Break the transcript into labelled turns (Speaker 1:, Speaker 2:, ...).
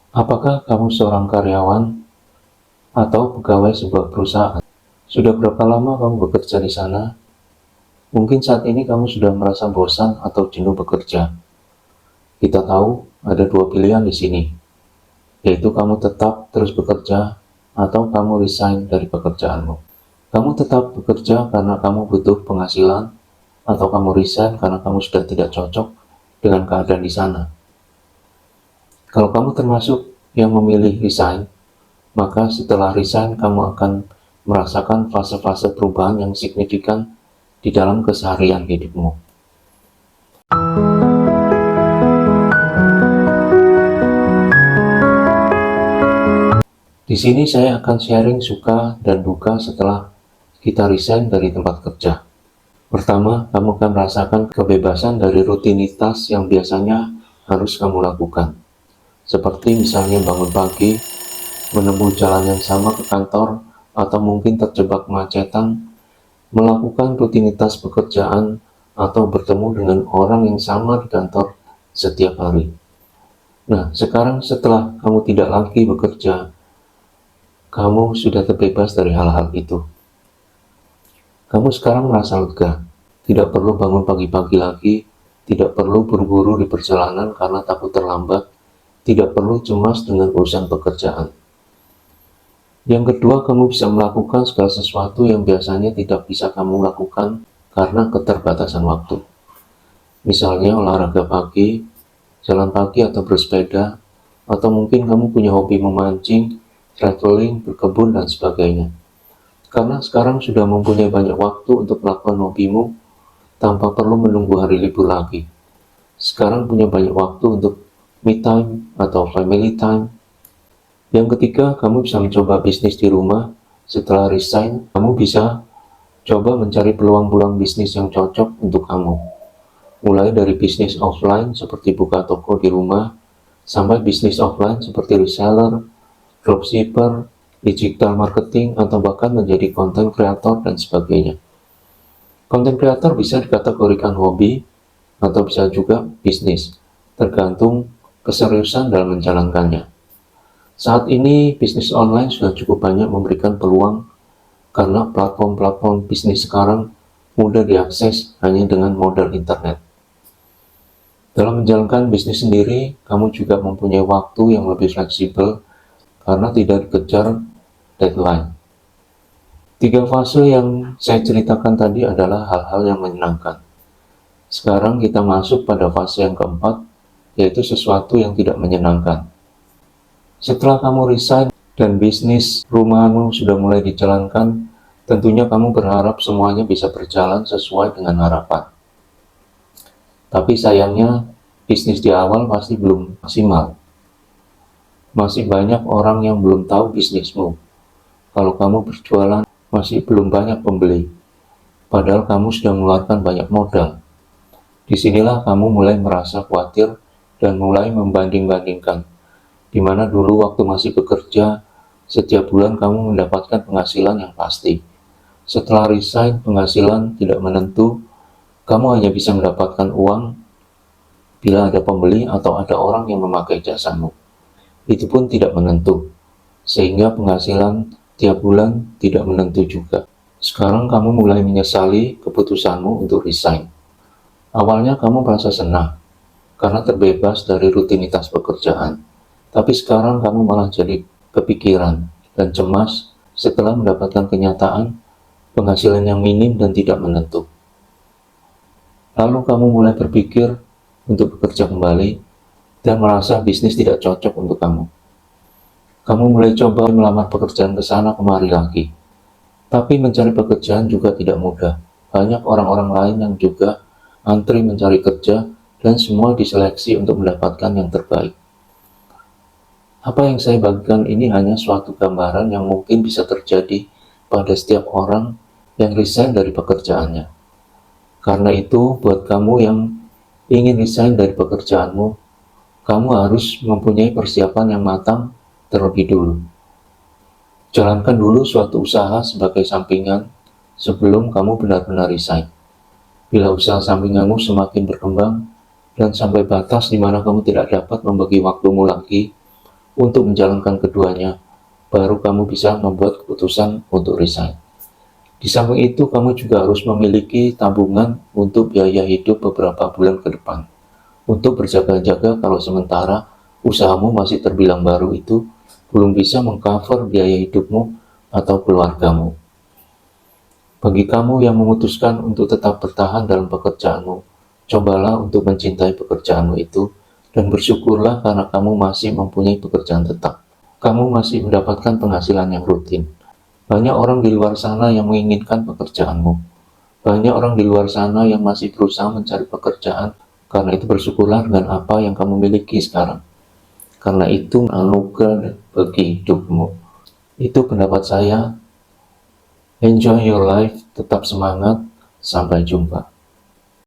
Speaker 1: Apakah kamu seorang karyawan atau pegawai sebuah perusahaan? Sudah berapa lama kamu bekerja di sana? Mungkin saat ini kamu sudah merasa bosan atau jenuh bekerja. Kita tahu ada dua pilihan di sini, yaitu kamu tetap terus bekerja atau kamu resign dari pekerjaanmu. Kamu tetap bekerja karena kamu butuh penghasilan, atau kamu resign karena kamu sudah tidak cocok dengan keadaan di sana. Kalau kamu termasuk yang memilih resign, maka setelah resign kamu akan merasakan fase-fase perubahan yang signifikan di dalam keseharian hidupmu. Di sini saya akan sharing suka dan duka setelah kita resign dari tempat kerja. Pertama, kamu akan merasakan kebebasan dari rutinitas yang biasanya harus kamu lakukan. Seperti misalnya bangun pagi, menempuh jalan yang sama ke kantor, atau mungkin terjebak kemacetan, melakukan rutinitas pekerjaan, atau bertemu dengan orang yang sama di kantor setiap hari. Nah, sekarang setelah kamu tidak lagi bekerja, kamu sudah terbebas dari hal-hal itu. Kamu sekarang merasa lega, tidak perlu bangun pagi-pagi lagi, tidak perlu buru-buru di perjalanan karena takut terlambat, tidak perlu cemas dengan urusan pekerjaan. Yang kedua, kamu bisa melakukan segala sesuatu yang biasanya tidak bisa kamu lakukan karena keterbatasan waktu. Misalnya olahraga pagi, jalan pagi atau bersepeda, atau mungkin kamu punya hobi memancing, traveling, berkebun, dan sebagainya. Karena sekarang sudah mempunyai banyak waktu untuk melakukan hobimu tanpa perlu menunggu hari libur lagi. Sekarang punya banyak waktu untuk me time atau family time. Yang ketiga, kamu bisa mencoba bisnis di rumah. Setelah resign, kamu bisa coba mencari peluang-peluang bisnis yang cocok untuk kamu. Mulai dari bisnis offline seperti buka toko di rumah, sampai bisnis offline seperti reseller, dropshipper, digital marketing, atau bahkan menjadi content creator dan sebagainya. Content creator bisa dikategorikan hobi atau bisa juga bisnis, tergantung keseriusan dalam menjalankannya. Saat ini bisnis online sudah cukup banyak memberikan peluang karena platform-platform bisnis sekarang mudah diakses hanya dengan modal internet. Dalam menjalankan bisnis sendiri, kamu juga mempunyai waktu yang lebih fleksibel karena tidak dikejar deadline. 3 fase yang saya ceritakan tadi adalah hal-hal yang menyenangkan. Sekarang kita masuk pada fase yang keempat, yaitu sesuatu yang tidak menyenangkan. Setelah kamu resign dan bisnis rumahanmu sudah mulai dijalankan, tentunya kamu berharap semuanya bisa berjalan sesuai dengan harapan. Tapi sayangnya, bisnis di awal pasti belum maksimal. Masih banyak orang yang belum tahu bisnismu. Kalau kamu berjualan, masih belum banyak pembeli. Padahal kamu sudah mengeluarkan banyak modal. Disinilah kamu mulai merasa khawatir dan mulai membanding-bandingkan. Di mana dulu waktu masih bekerja, setiap bulan kamu mendapatkan penghasilan yang pasti. Setelah resign, penghasilan tidak menentu, kamu hanya bisa mendapatkan uang bila ada pembeli atau ada orang yang memakai jasamu. Itu pun tidak menentu, sehingga penghasilan tiap bulan tidak menentu juga. Sekarang kamu mulai menyesali keputusanmu untuk resign. Awalnya kamu merasa senang, karena terbebas dari rutinitas pekerjaan. Tapi sekarang kamu malah jadi kepikiran dan cemas setelah mendapatkan kenyataan penghasilan yang minim dan tidak menentu. Lalu kamu mulai berpikir untuk bekerja kembali dan merasa bisnis tidak cocok untuk kamu. Kamu mulai coba melamar pekerjaan ke sana kemari lagi. Tapi mencari pekerjaan juga tidak mudah. Banyak orang-orang lain yang juga antri mencari kerja dan semua diseleksi untuk mendapatkan yang terbaik. Apa yang saya bagikan ini hanya suatu gambaran yang mungkin bisa terjadi pada setiap orang yang resign dari pekerjaannya. Karena itu, buat kamu yang ingin resign dari pekerjaanmu, kamu harus mempunyai persiapan yang matang terlebih dulu. Jalankan dulu suatu usaha sebagai sampingan sebelum kamu benar-benar resign. Bila usaha sampinganmu semakin berkembang dan sampai batas di mana kamu tidak dapat membagi waktumu lagi untuk menjalankan keduanya, baru kamu bisa membuat keputusan untuk resign. Di samping itu, kamu juga harus memiliki tabungan untuk biaya hidup beberapa bulan ke depan. Untuk berjaga-jaga kalau sementara usahamu masih terbilang baru itu belum bisa mengcover biaya hidupmu atau keluargamu. Bagi kamu yang memutuskan untuk tetap bertahan dalam pekerjaanmu, cobalah untuk mencintai pekerjaanmu itu dan bersyukurlah karena kamu masih mempunyai pekerjaan tetap. Kamu masih mendapatkan penghasilan yang rutin. Banyak orang di luar sana yang menginginkan pekerjaanmu. Banyak orang di luar sana yang masih berusaha mencari pekerjaan. Karena itu bersyukurlah dengan apa yang kamu miliki sekarang. Karena itu anugerah bagi hidupmu. Itu pendapat saya. Enjoy your life, tetap semangat, sampai jumpa.